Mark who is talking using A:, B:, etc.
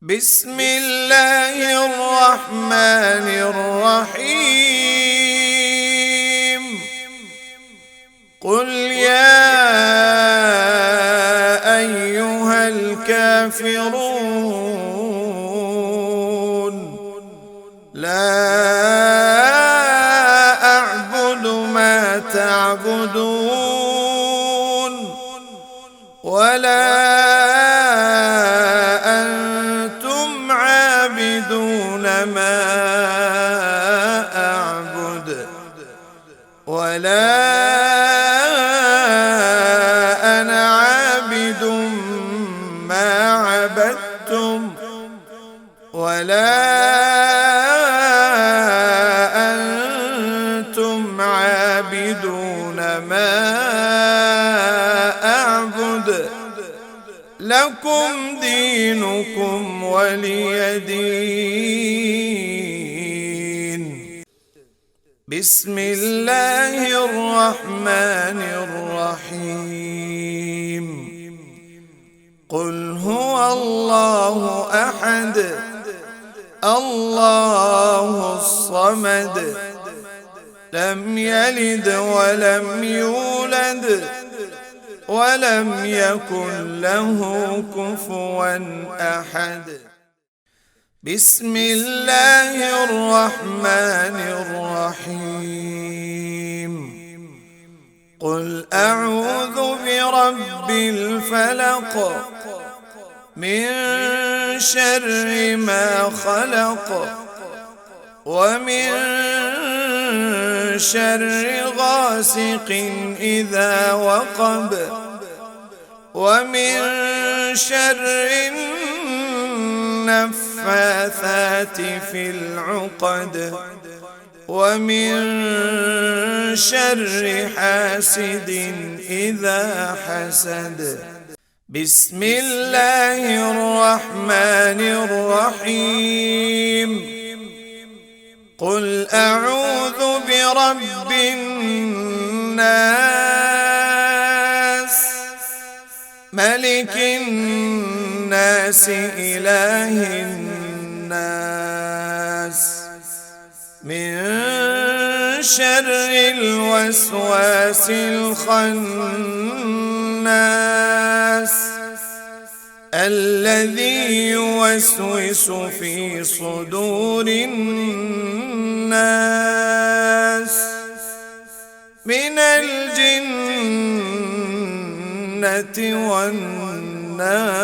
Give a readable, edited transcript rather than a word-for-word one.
A: بسم الله الرحمن الرحيم. قل يا أيها الكافرون لا أعبد ما تعبدون ولا أنتم عابدون ما أعبد ولا أنا عابد ما عبدتم ولا أنتم عابدون ما أعبد لكم دينكم ولي دين. بسم الله الرحمن الرحيم. قل هو الله أحد الله الصمد لم يلد ولم يولد ولم يكن له كفوا أحد. بسم الله الرحمن الرحيم. قل أعوذ برب الفلق من شر ما خلق ومن شر غاسق إذا وقب ومن شر النفاثات في العقد ومن شر حاسد إذا حسد. بسم الله الرحمن الرحيم. قل أعوذ برب الناس ملك الناس إله الناس من شر الوسواس الخناس الذي يوسوس في صدور الناس من الجنة والناس.